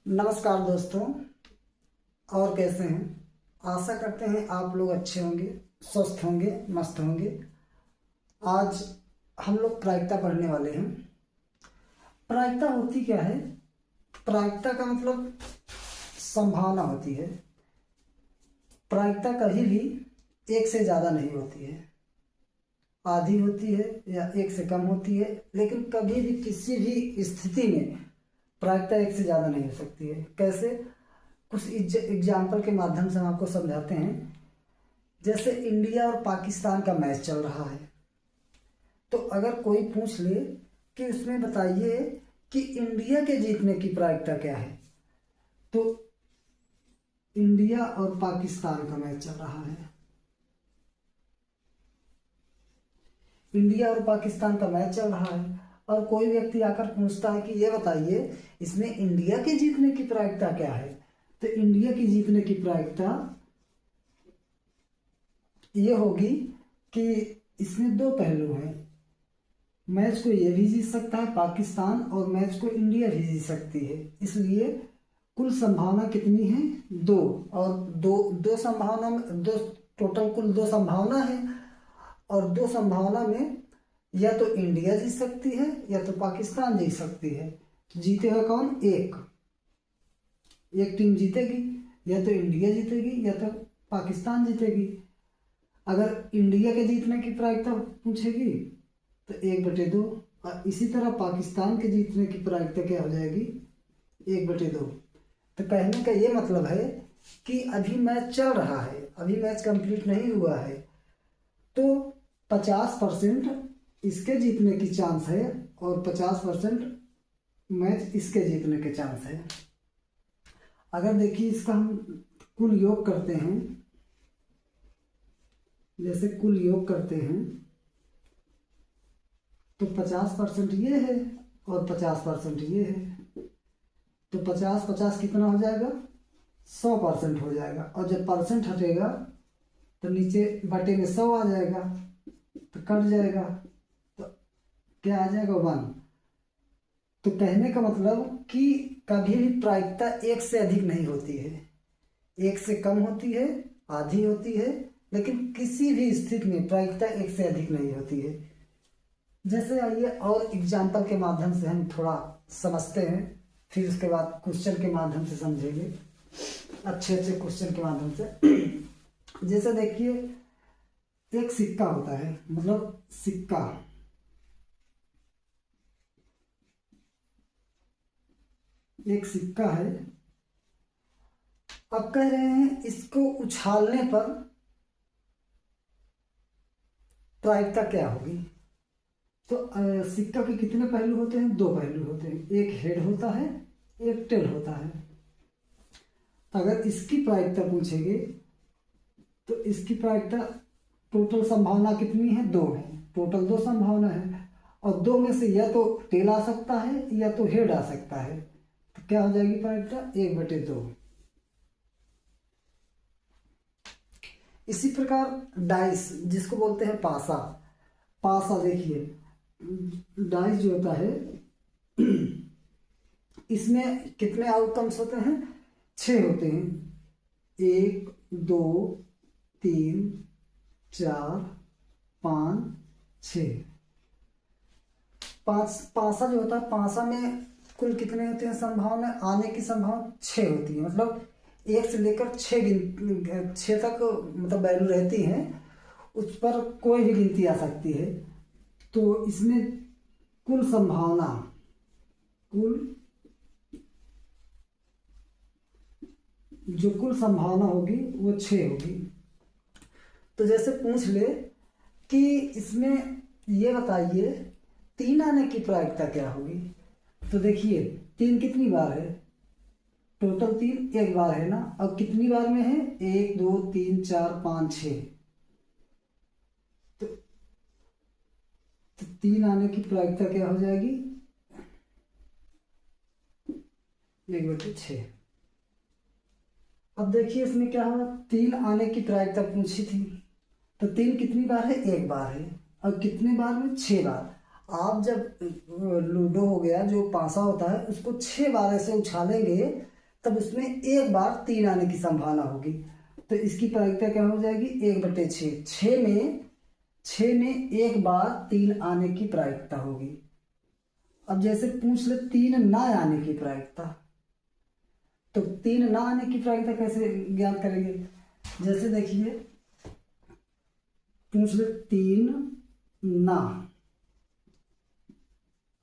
नमस्कार दोस्तों। और कैसे हैं? आशा करते हैं आप लोग अच्छे होंगे, स्वस्थ होंगे, मस्त होंगे। आज हम लोग प्रायिकता पढ़ने वाले हैं। प्रायिकता होती क्या है? प्रायिकता का मतलब संभावना होती है। प्रायिकता कभी भी एक से ज़्यादा नहीं होती है, आधी होती है या एक से कम होती है, लेकिन कभी भी किसी भी स्थिति में प्रायिकता एक से ज़्यादा नहीं हो सकती है। कैसे? कुछ एग्जाम्पल के माध्यम से हम आपको समझाते हैं। जैसे इंडिया और पाकिस्तान का मैच चल रहा है, तो अगर कोई पूछ ले कि उसमें बताइए कि इंडिया के जीतने की प्रायिकता क्या है, तो इंडिया और पाकिस्तान का मैच चल रहा है। इंडिया और पाकिस्तान का मैच चल रहा है और कोई व्यक्ति आकर पूछता है कि ये बताइए इसमें इंडिया के जीतने की प्रायिकता क्या है, तो इंडिया की जीतने की प्रायिकता ये होगी कि इसमें दो पहलू हैं। मैच को ये भी जीत सकता है पाकिस्तान और मैच को इंडिया भी जीत सकती है। इसलिए कुल संभावना कितनी है? दो। और दो संभावना में टोटल कुल दो संभावना है, और दो संभावना में या तो इंडिया जीत सकती है या तो पाकिस्तान जीत सकती है। तो जीतेगा कौन? एक टीम जीतेगी, या तो इंडिया जीतेगी या तो पाकिस्तान जीतेगी। अगर इंडिया के जीतने की प्रायिकता पूछेगी तो 1/2, और इसी तरह पाकिस्तान के जीतने की प्रायिकता क्या हो जाएगी? 1/2। तो कहने का ये मतलब है कि अभी मैच चल रहा है, अभी मैच कंप्लीट नहीं हुआ है, तो 50% इसके जीतने की चांस है और 50% मैच इसके जीतने के चांस है। अगर देखिए इसका हम कुल योग करते हैं, जैसे कुल योग करते हैं तो 50% ये है और 50% ये है, तो 50-50 कितना हो जाएगा? 100% हो जाएगा। और जब परसेंट हटेगा तो नीचे बटे में 100 आ जाएगा, तो कट जाएगा, तो क्या आ जाएगा? 1। तो कहने का मतलब कि कभी भी प्रायिकता एक से अधिक नहीं होती है, एक से कम होती है, आधी होती है, लेकिन किसी भी स्थिति में प्रायिकता एक से अधिक नहीं होती है। जैसे आइए और एग्जाम्पल के माध्यम से हम थोड़ा समझते हैं, फिर उसके बाद क्वेश्चन के माध्यम से समझेंगे, अच्छे अच्छे क्वेश्चन के माध्यम से। जैसे देखिए एक सिक्का होता है, मतलब सिक्का, एक सिक्का है। अब कह रहे हैं इसको उछालने पर प्रायिकता क्या होगी? तो सिक्का के कितने पहलू होते हैं? 2 पहलू होते हैं, एक हेड होता है, एक टेल होता है। अगर इसकी प्रायिकता पूछेंगे तो इसकी प्रायिकता टोटल संभावना कितनी है? 2 है। टोटल 2 संभावना है, और 2 में से या तो टेल आ सकता है या तो हेड आ सकता है। तो क्या हो जाएगी प्रायिकता? 1/2। इसी प्रकार डाइस, जिसको बोलते हैं पासा, पासा देखिए डाइस जो होता है इसमें कितने आउटकम्स होते हैं? 6 होते हैं। 1 2 3 4 5 6। पासा जो होता है, पासा में कुल कितने होते हैं संभावना? आने की संभावना 6 होती है। मतलब 1 से लेकर 6 तक मतलब वैल्यू रहती हैं, उस पर कोई भी गिनती आ सकती है। तो इसमें कुल संभावना, कुल संभावना होगी वो 6 होगी। तो जैसे पूछ ले कि इसमें ये बताइए 3 आने की प्रायिकता क्या होगी, तो देखिए 3 कितनी बार है? टोटल 3 एक बार है ना। अब कितनी बार में है? 1 2 3 4 5 6। तो 3 आने की प्रायिकता क्या हो जाएगी? 1/6। अब देखिए इसमें क्या हुआ, 3 आने की प्रायिकता पूछी थी, तो 3 कितनी बार है? एक बार है। और कितनी बार में? 6 बार। आप जब लूडो हो गया जो पासा होता है उसको 6 बार ऐसे उछालेंगे तब उसमें एक बार 3 आने की संभावना होगी। तो इसकी प्रायिकता क्या हो जाएगी, 1/6। 6 में एक बार 3 आने की प्रायिकता होगी। अब जैसे पूछ ले 3 ना आने की प्रायिकता, तो 3 ना आने की प्रायिकता कैसे ज्ञात करेंगे। जैसे देखिए पूछ ले 3 ना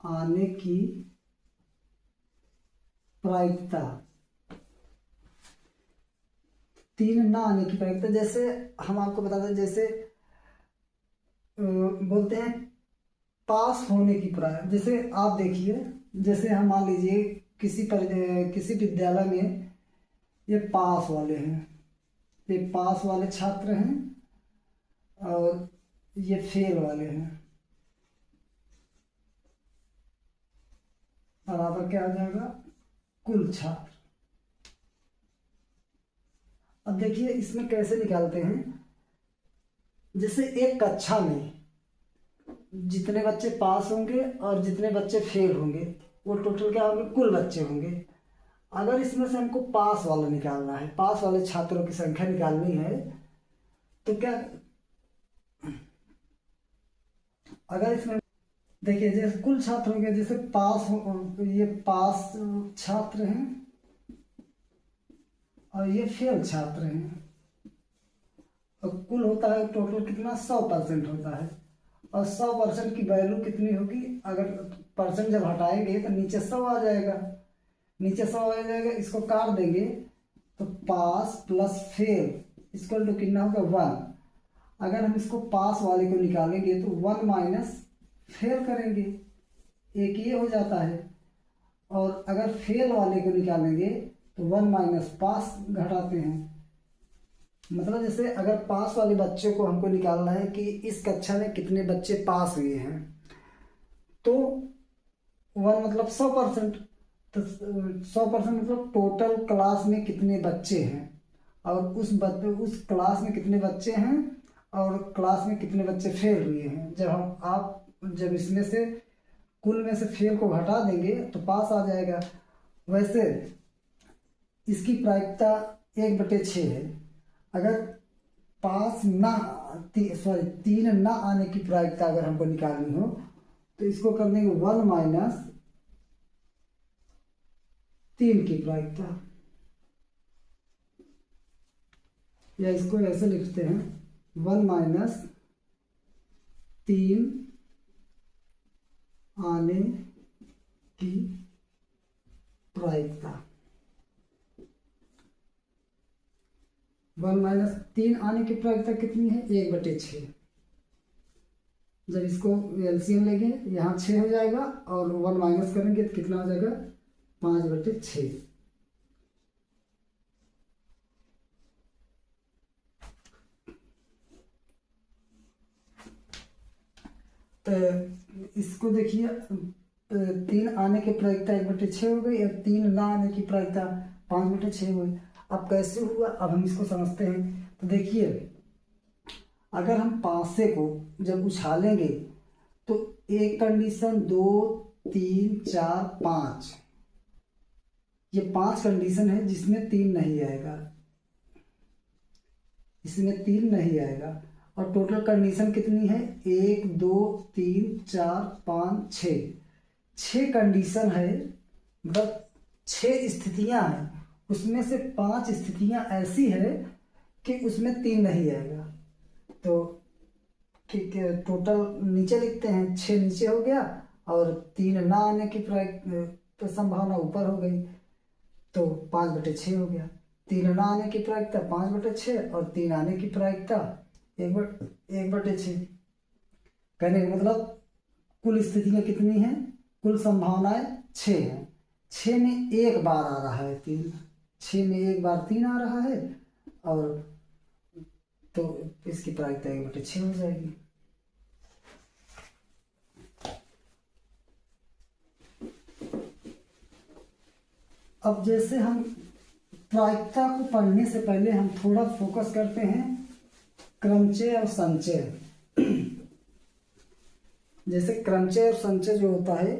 आने की प्रायिकता, 3 ना आने की प्रायिकता, जैसे हम आपको बताते हैं, जैसे बोलते हैं पास होने की प्रायिकता। जैसे आप देखिए, जैसे हम मान लीजिए किसी विद्यालय में ये पास वाले हैं, ये पास वाले छात्र हैं और ये फेल वाले हैं, बराबर क्या आ जाएगा, कुल छात्र। अब देखिए इसमें कैसे निकालते हैं। जैसे एक कक्षा में जितने बच्चे पास होंगे और जितने बच्चे फेल होंगे वो टोटल क्या होंगे, कुल बच्चे होंगे। अगर इसमें से हमको पास वाला निकालना है, पास वाले छात्रों की संख्या निकालनी है, तो क्या, अगर इसमें देखिए जैसे कुल छात्र होंगे, जैसे पास हो, ये पास छात्र हैं और ये फेल छात्र हैं, और कुल होता है टोटल कितना, 100% होता है। और 100% की वैल्यू कितनी होगी, अगर परसेंट जब हटाएंगे तो नीचे 100 आ जाएगा, नीचे 100 आ जाएगा, इसको काट देंगे तो पास प्लस फेल इक्वल टू कितना होगा, 1। अगर हम इसको पास वाले को निकालेंगे तो 1 माइनस फेल करेंगे, एक ये हो जाता है। और अगर फेल वाले को निकालेंगे तो 1 माइनस पास घटाते हैं। मतलब जैसे अगर पास वाले बच्चे को हमको निकालना है कि इस कक्षा में कितने बच्चे पास हुए हैं, तो 1 मतलब 100%, तो 100% मतलब टोटल क्लास में कितने बच्चे हैं, और उस क्लास में कितने बच्चे हैं और क्लास में कितने बच्चे फेल हुए हैं। जब इसमें से कुल में से फेल को घटा देंगे तो पास आ जाएगा। वैसे इसकी प्रायिकता 1/6 है। अगर पास ना 3 ना आने की प्रायिकता अगर हमको निकालनी हो तो इसको कर देंगे 1 माइनस 3 की प्रायिकता, या इसको ऐसे लिखते हैं 1 माइनस 3 आने की प्रायिकता। 1 माइनस 3 आने की प्रायिकता कितनी है, 1/6। जब इसको एलसीएम लेंगे यहाँ 6 हो जाएगा और 1 माइनस करेंगे तो कितना हो जाएगा, 5/6। तो इसको देखिए 3 आने की प्रायिकता 1/6 हो गई और 3 ना आने की प्रायिकता 5/6 हो गई। अब कैसे हुआ, अब हम इसको समझते हैं। तो देखिए अगर हम पासे को जब उछालेंगे तो एक कंडीशन, 2, 3, 4, 5, ये 5 कंडीशन है जिसमें 3 नहीं आएगा, इसमें 3 नहीं आएगा। और टोटल कंडीशन कितनी है, 1, 2, 3, 4, 5, 6 कंडीशन है, मतलब 6 स्थितियां हैं। उसमें से 5 स्थितियां ऐसी है कि उसमें 3 नहीं आएगा। तो ठीक है, टोटल नीचे लिखते हैं, 6 नीचे हो गया और 3 ना आने की तो संभावना ऊपर हो गई, तो 5/6 हो गया। 3 ना आने की प्रायिकता 5/6 और 3 आने की प्रायिकता 1/6। कहने का मतलब कुल स्थितियां कितनी हैं, कुल संभावनाएं 6 हैं। 6 में एक बार आ रहा है 3, 6 में एक बार 3 आ रहा है, और तो इसकी प्रायिकता 1/6 हो जाएगी। अब जैसे हम प्रायिकता को पढ़ने से पहले हम थोड़ा फोकस करते हैं क्रमचय और संचय। जैसे क्रमचय और संचय जो होता है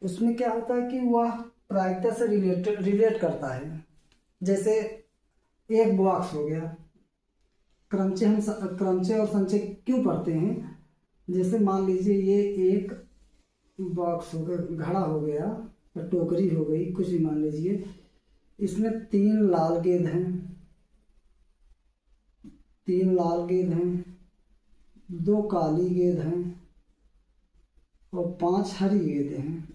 उसमें क्या होता है कि वह प्रायिकता से रिलेट करता है। जैसे एक बॉक्स हो गया, क्रमचय और संचय क्यों पढ़ते हैं? जैसे मान लीजिए ये एक बॉक्स हो गया, घड़ा हो गया, टोकरी हो गई, कुछ भी मान लीजिए। इसमें 3 लाल गेंद हैं, 3 लाल गेंद हैं, 2 काली गेंद हैं और 5 हरी गेंदें हैं।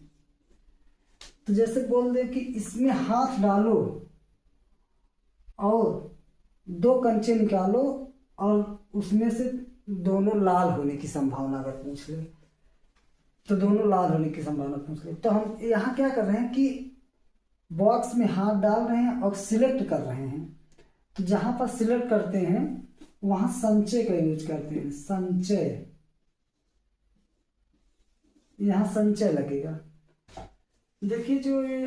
तो जैसे बोल दे कि इसमें हाथ डालो और 2 कंचे निकालो और उसमें से दोनों लाल होने की संभावना अगर पूछ ले, तो दोनों लाल होने की संभावना पूछ ले, तो हम यहाँ क्या कर रहे हैं कि बॉक्स में हाथ डाल रहे हैं और सिलेक्ट कर रहे हैं। तो जहां पर सिलेक्ट करते हैं वहां संचय का यूज करते हैं, संचय, यहां संचय लगेगा। देखिए जो ये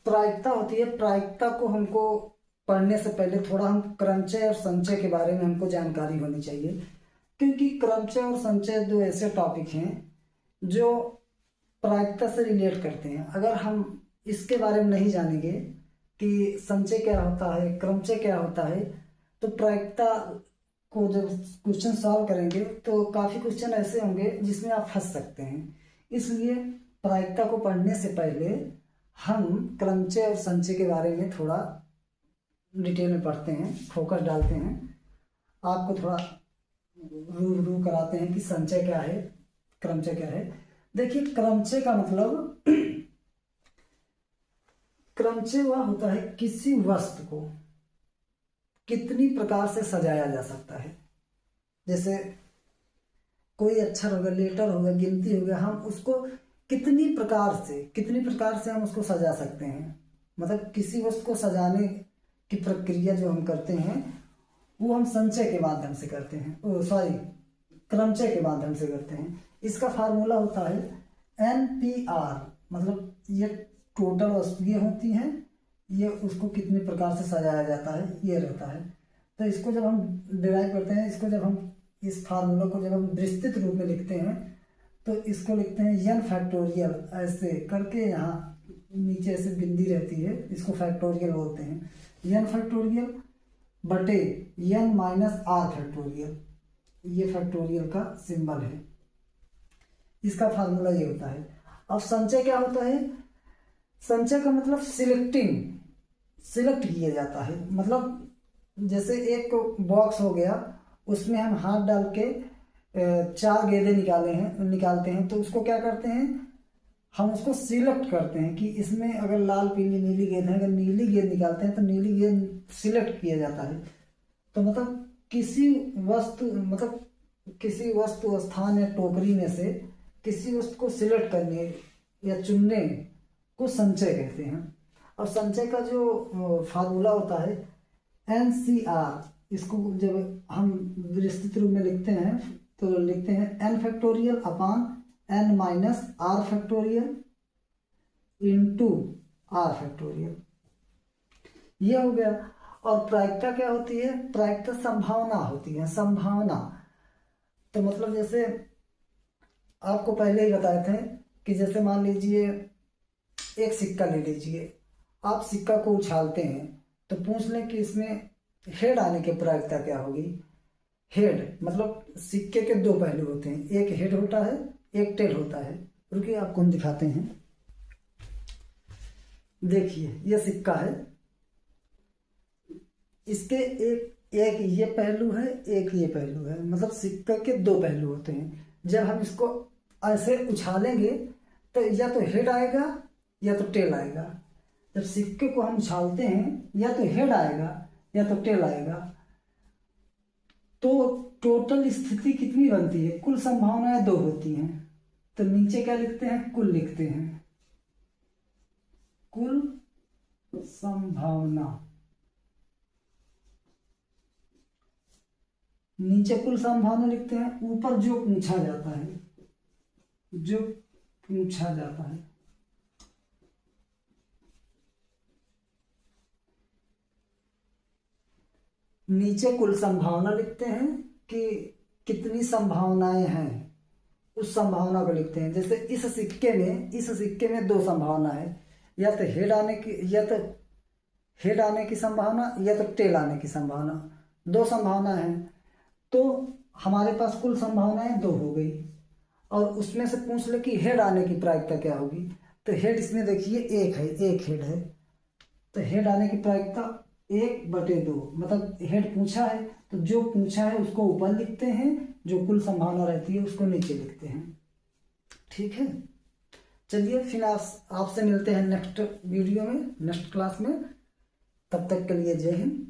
प्रायिकता होती है, प्रायिकता को हमको पढ़ने से पहले थोड़ा हम क्रमचय और संचय के बारे में हमको जानकारी होनी चाहिए, क्योंकि क्रमचय और संचय 2 ऐसे टॉपिक हैं जो प्रायिकता से रिलेट करते हैं। अगर हम इसके बारे में नहीं जानेंगे कि संचय क्या होता है, क्रमचय क्या होता है, तो प्रायिकता को जब क्वेश्चन सॉल्व करेंगे तो काफ़ी क्वेश्चन ऐसे होंगे जिसमें आप फंस सकते हैं। इसलिए प्रायिकता को पढ़ने से पहले हम क्रमचय और संचय के बारे में थोड़ा डिटेल में पढ़ते हैं, फोकस डालते हैं, आपको थोड़ा रू कराते हैं कि संचय क्या है, क्रमचय क्या है। देखिए क्रमचय का मतलब क्रमचय वह होता है किसी वस्तु को कितनी प्रकार से सजाया जा सकता है। जैसे कोई अक्षर होगा, लेटर होगा, गिनती होगा, हम उसको कितनी प्रकार से हम उसको सजा सकते हैं। मतलब किसी वस्तु को सजाने की प्रक्रिया जो हम करते हैं वो हम संचय के माध्यम से करते हैं, क्रमचय के माध्यम से करते हैं। इसका फार्मूला होता है NPR, मतलब ये टोटल वस्तुएं होती हैं, ये उसको कितनी प्रकार से सजाया जाता है, ये रहता है। तो इसको जब हम डिराइव करते हैं, इसको जब हम इस फार्मूला को जब हम विस्तृत रूप में लिखते हैं तो इसको लिखते हैं n फैक्टोरियल, ऐसे करके यहाँ नीचे ऐसे बिंदी रहती है, इसको फैक्टोरियल बोलते हैं। n फैक्टोरियल बटे n माइनस r फैक्टोरियल, ये फैक्टोरियल का सिंबल है, इसका फार्मूला ये होता है। अब संचय क्या होता है? संचय का मतलब सिलेक्ट किया जाता है। मतलब जैसे एक बॉक्स हो गया, उसमें हम हाथ डाल के 4 गेंदें निकालते हैं, तो उसको क्या करते हैं, हम उसको सिलेक्ट करते हैं कि इसमें अगर लाल, पीली, नीली गेंद है, अगर नीली गेंद निकालते हैं तो नीली गेंद सिलेक्ट किया जाता है। तो मतलब किसी वस्तु स्थान या टोकरी में से किसी वस्तु को सिलेक्ट करने या चुनने को संचय कहते हैं। और संचय का जो फार्मूला होता है NCR, इसको जब हम विस्तृत रूप में लिखते हैं तो लिखते हैं n फैक्टोरियल अपान n minus r factorial into r factorial, ये हो गया। और प्रायिकता क्या होती है? प्रायिकता संभावना होती है, संभावना। तो मतलब जैसे आपको पहले ही बताए थे कि जैसे मान लीजिए एक सिक्का ले लीजिए, आप सिक्का को उछालते हैं तो पूछ लें कि इसमें हेड आने की प्रायिकता क्या होगी। हेड मतलब सिक्के के 2 पहलू होते हैं, एक हेड होता है, एक टेल होता है। रुकिए आपको हम दिखाते हैं। देखिए ये सिक्का है, इसके एक ये पहलू है, एक ये पहलू है, मतलब सिक्के के 2 पहलू होते हैं। जब हम इसको ऐसे उछालेंगे तो या तो हेड आएगा या तो टेल आएगा। जब सिक्के को हम उछालते हैं या तो हेड आएगा या तो टेल आएगा। तो टोटल स्थिति कितनी बनती है? कुल संभावनाएं 2 होती हैं। तो नीचे क्या लिखते हैं? कुल लिखते हैं, कुल संभावना। नीचे कुल संभावना लिखते हैं, ऊपर जो पूछा जाता है, जो पूछा जाता है। नीचे कुल संभावना लिखते हैं कि कितनी संभावनाएं हैं, उस संभावना को लिखते हैं। जैसे इस सिक्के में 2 संभावना है, या तो हेड आने की संभावना या तो टेल आने की संभावना, दो संभावना है। तो हमारे पास कुल संभावनाएं दो हो गई, और उसमें से पूछ ले कि हेड आने की प्रायिकता क्या होगी। तो हेड इसमें देखिए एक है, एक हेड है, तो हेड आने की प्रायिकता 1/2, मतलब हेड पूछा है तो जो पूछा है उसको ऊपर लिखते हैं, जो कुल संभावना रहती है उसको नीचे लिखते हैं। ठीक है, चलिए फिर आपसे मिलते हैं नेक्स्ट वीडियो में, नेक्स्ट क्लास में। तब तक के लिए जय हिंद।